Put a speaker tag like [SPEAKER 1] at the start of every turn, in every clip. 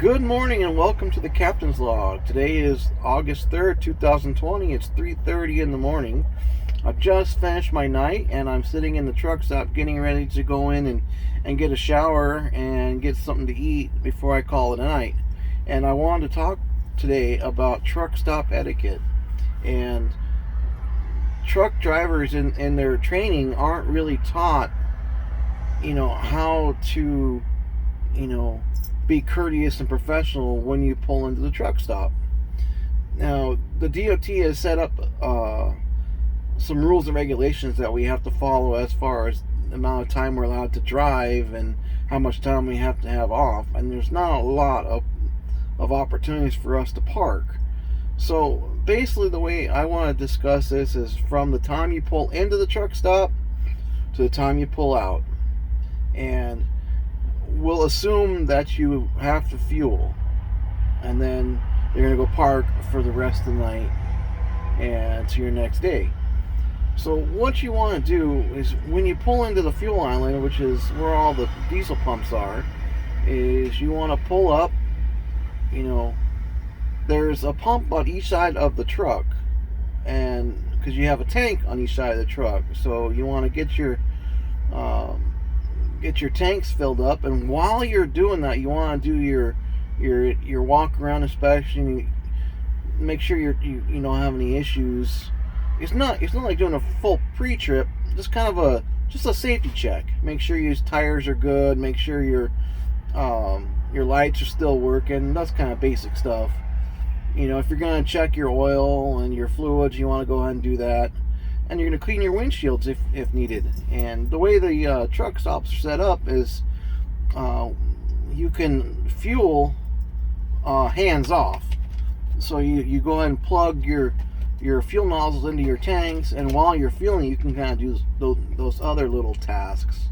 [SPEAKER 1] Good morning and welcome to the Captain's Log. Today is August 3rd, 2020. It's 3:30 in the morning. I've just finished my night and I'm sitting in the truck stop getting ready to go in and get a shower and get something to eat before I call it a night. And I wanted to talk today about truck stop etiquette. And truck drivers in their training aren't really taught, how to, be courteous and professional when you pull into the truck stop. Now, the DOT has set up some rules and regulations that we have to follow as far as the amount of time we're allowed to drive and how much time we have to have off. And there's not a lot of opportunities for us to park. So basically the way I want to discuss this is from the time you pull into the truck stop to the time you pull out. And we'll assume that you have to fuel, and then you're going to go park for the rest of the night and to your next day. So what you want to do is when you pull into the fuel island, which is where all the diesel pumps are, is you want to pull up. There's a pump on each side of the truck, and because you have a tank on each side of the truck, so you want to get your tanks filled up. And while you're doing that, you want to do your walk around inspection, make sure you don't have any issues. It's not like doing a full pre-trip, just kind of a safety check. Make sure your tires are good, make sure your lights are still working. That's kind of basic stuff. If you're going to check your oil and your fluids, you want to go ahead and do that. And you're going to clean your windshields if needed. And the way the truck stops are set up is you can fuel hands off. So you go ahead and plug your fuel nozzles into your tanks, and while you're fueling, you can kind of do those other little tasks.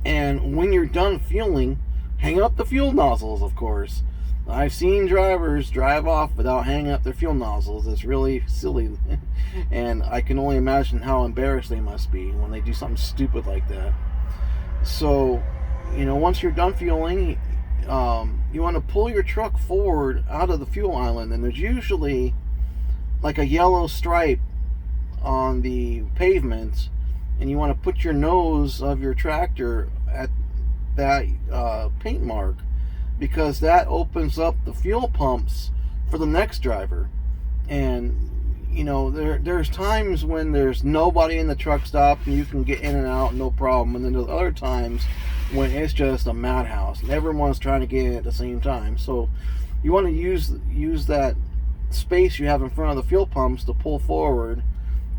[SPEAKER 1] And when you're done fueling, hang up the fuel nozzles, of course. I've seen drivers drive off without hanging up their fuel nozzles. It's really silly. And I can only imagine how embarrassed they must be when they do something stupid like that. So, once you're done fueling, you want to pull your truck forward out of the fuel island. And there's usually like a yellow stripe on the pavement. And you want to put your nose of your tractor at that paint mark, because that opens up the fuel pumps for the next driver. And there's times when there's nobody in the truck stop and you can get in and out no problem, and then there's other times when it's just a madhouse and everyone's trying to get in at the same time. So you want to use that space you have in front of the fuel pumps to pull forward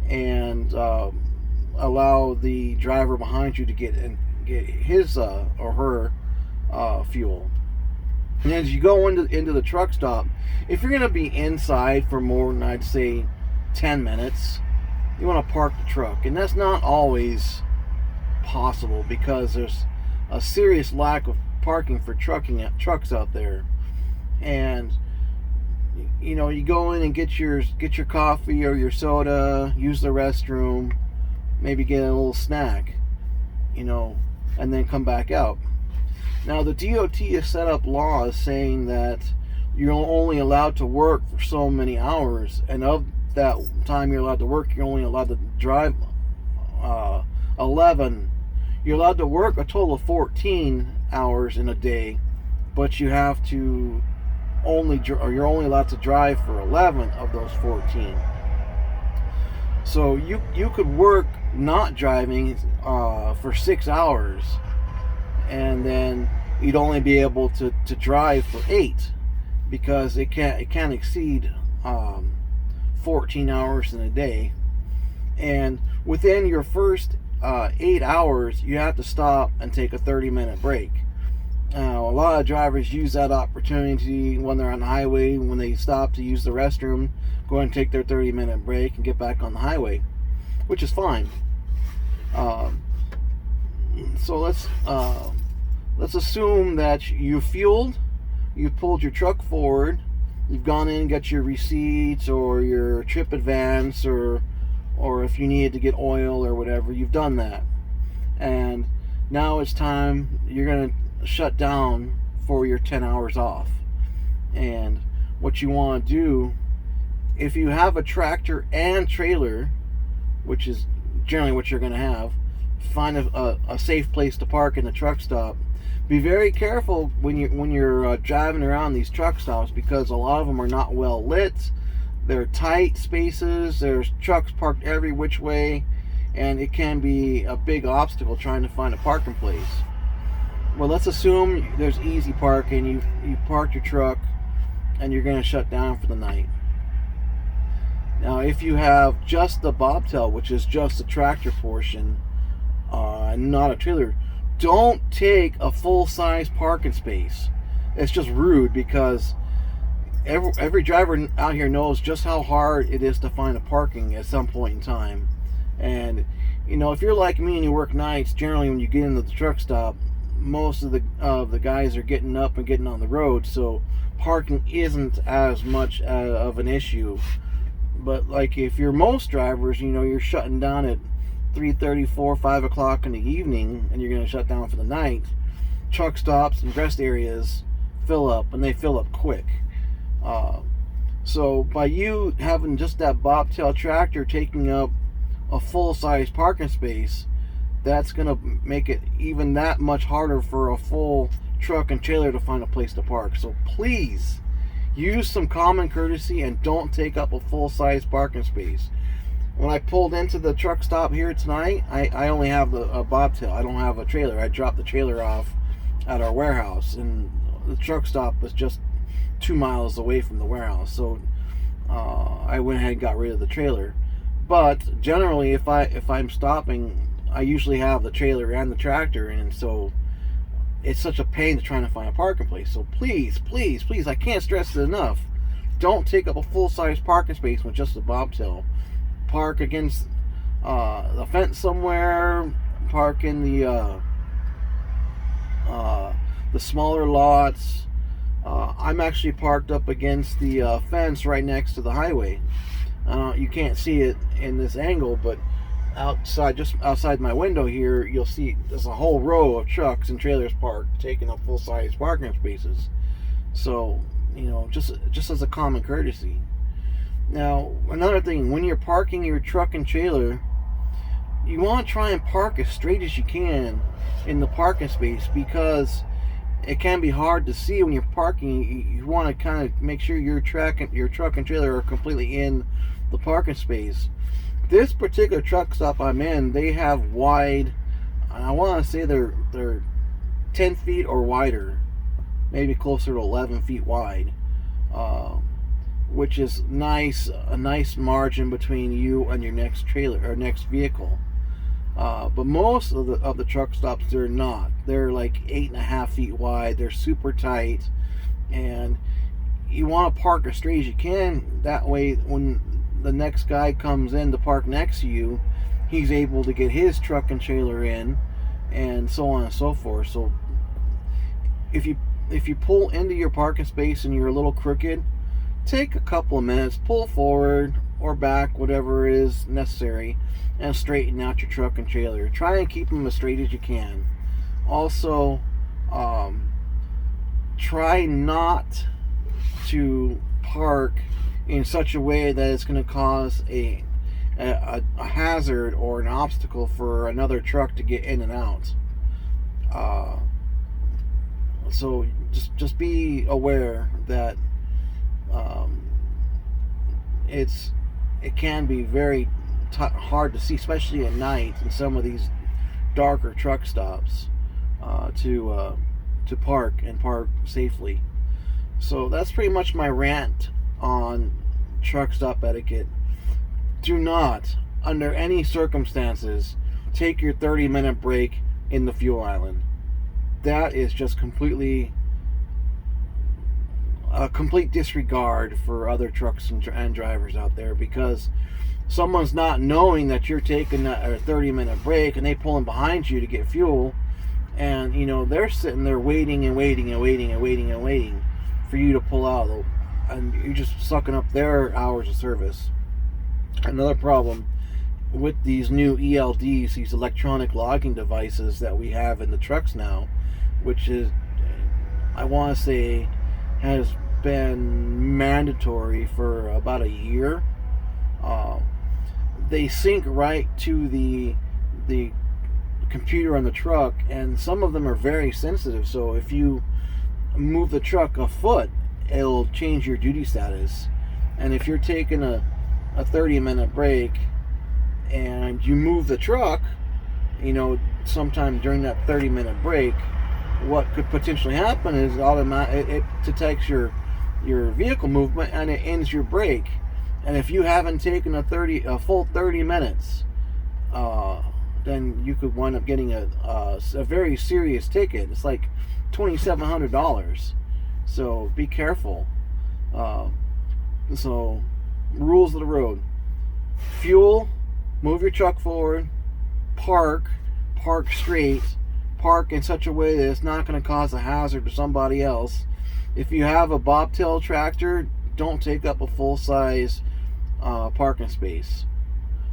[SPEAKER 1] and allow the driver behind you to get his or her fuel. And as you go into the truck stop, if you're going to be inside for more than, I'd say, 10 minutes, you want to park the truck. And that's not always possible because there's a serious lack of parking for trucks out there. And you go in and get your coffee or your soda, use the restroom, maybe get a little snack, and then come back out. Now, the DOT has set up laws saying that you're only allowed to work for so many hours, and of that time you're allowed to work, you're only allowed to drive 11. You're allowed to work a total of 14 hours in a day, but you're only allowed to drive for 11 of those 14. So you could work not driving for 6 hours, and then you'd only be able to drive for 8, because it can't exceed 14 hours in a day. And within your first 8 hours, you have to stop and take a 30-minute break. Now, a lot of drivers use that opportunity when they're on the highway, when they stop to use the restroom, go ahead and take their 30-minute break and get back on the highway, which is fine. So let's assume that you fueled, you pulled your truck forward, you've gone in and got your receipts or your trip advance, or if you needed to get oil or whatever, you've done that. And now it's time, you're going to shut down for your 10 hours off. And what you want to do, if you have a tractor and trailer, which is generally what you're going to have, find a safe place to park in the truck stop. Be very careful when you're driving around these truck stops, because a lot of them are not well lit. They're tight spaces. There's trucks parked every which way, and it can be a big obstacle trying to find a parking place. Well, let's assume there's easy parking. You parked your truck and you're going to shut down for the night. Now, if you have just the bobtail, which is just the tractor portion, not a trailer, don't take a full-size parking space. It's just rude, because every driver out here knows just how hard it is to find a parking at some point in time. And if you're like me and you work nights, generally when you get into the truck stop, most of the guys are getting up and getting on the road, so parking isn't as much of an issue. But like if you're most drivers, you're shutting down at 3:30, 4, 5 o'clock in the evening, and you're going to shut down for the night, truck stops and rest areas fill up, and they fill up quick. So by you having just that bobtail tractor taking up a full-size parking space, that's going to make it even that much harder for a full truck and trailer to find a place to park. So please use some common courtesy and don't take up a full-size parking space. When I pulled into the truck stop here tonight, I only have a bobtail. I don't have a trailer. I dropped the trailer off at our warehouse, and the truck stop was just 2 miles away from the warehouse. So I went ahead and got rid of the trailer. But generally, if I'm stopping, I usually have the trailer and the tractor, and so it's such a pain to trying to find a parking place. So please, please, please, I can't stress it enough. Don't take up a full-size parking space with just a bobtail. Park against the fence somewhere. Park in the smaller lots. I'm actually parked up against the fence right next to the highway. You can't see it in this angle, but outside, just outside my window here, you'll see there's a whole row of trucks and trailers parked, taking up full-size parking spaces. So, just as a common courtesy. Now, another thing, when you're parking your truck and trailer, you want to try and park as straight as you can in the parking space, because it can be hard to see when you're parking. You want to kind of make sure your truck and trailer are completely in the parking space. This particular truck stop I'm in, they have wide, I want to say they're 10 feet or wider, maybe closer to 11 feet wide, which is nice, a nice margin between you and your next trailer or next vehicle. But most of the truck stops, they're not. They're like 8.5 feet wide. They're super tight, and you want to park as straight as you can. That way, when the next guy comes in to park next to you, he's able to get his truck and trailer in, and so on and so forth. So if you pull into your parking space and you're a little crooked, take a couple of minutes, pull forward or back, whatever is necessary, and straighten out your truck and trailer. Try and keep them as straight as you can. Also, try not to park in such a way that it's going to cause a hazard or an obstacle for another truck to get in and out. So just be aware that it can be very hard to see, especially at night in some of these darker truck stops, to park safely. So that's pretty much my rant on truck stop etiquette. Do not, under any circumstances, take your 30-minute break in the fuel island. That is just completely a complete disregard for other trucks and drivers out there, because someone's not knowing that you're taking a 30-minute break and they pulling behind you to get fuel, and they're sitting there waiting and waiting and waiting and waiting and waiting for you to pull out, and you're just sucking up their hours of service. Another problem with these new ELDs, these electronic logging devices that we have in the trucks now, which is I want to say, has been mandatory for about a year. Uh, they sync right to the computer on the truck, and some of them are very sensitive. So if you move the truck a foot, it'll change your duty status. And if you're taking a 30-minute break and you move the truck, sometime during that 30-minute break, what could potentially happen is it detects your vehicle movement and it ends your brake. And if you haven't taken a full 30 minutes, then you could wind up getting a very serious ticket. It's like $2,700. So be careful. So rules of the road: fuel, move your truck forward, park straight, park in such a way that it's not going to cause a hazard to somebody else. If you have a bobtail tractor, don't take up a full-size parking space.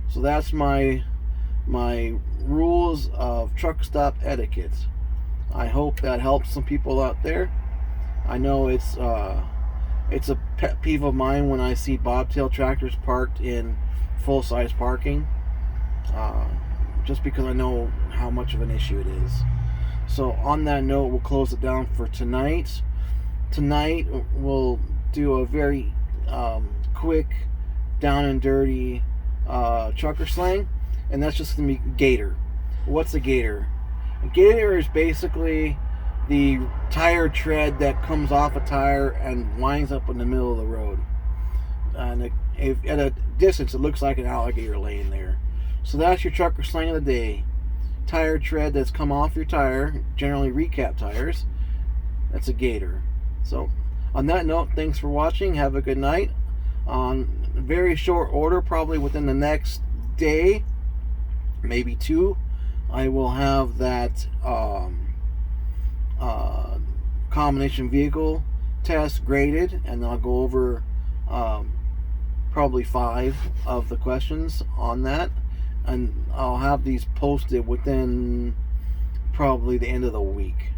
[SPEAKER 1] So that's my rules of truck stop etiquette. I hope that helps some people out there. I know it's a pet peeve of mine when I see bobtail tractors parked in full-size parking, just because I know how much of an issue it is. So on that note, we'll close it down for tonight. Tonight we'll do a very quick, down and dirty trucker slang, and that's just going to be gator. What's a gator? A gator is basically the tire tread that comes off a tire and winds up in the middle of the road. And if at a distance, it looks like an alligator laying there. So that's your trucker slang of the day. Tire tread that's come off your tire, generally recap tires. That's a gator. So on that note, thanks for watching. Have a good night. On very short order, probably within the next day, maybe two, I will have that combination vehicle test graded, and I'll go over probably 5 of the questions on that, and I'll have these posted within probably the end of the week.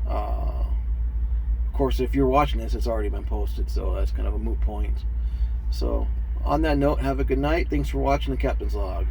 [SPEAKER 1] Of course, if you're watching this, it's already been posted, so that's kind of a moot point. So on that note, have a good night. Thanks for watching the Captain's Log.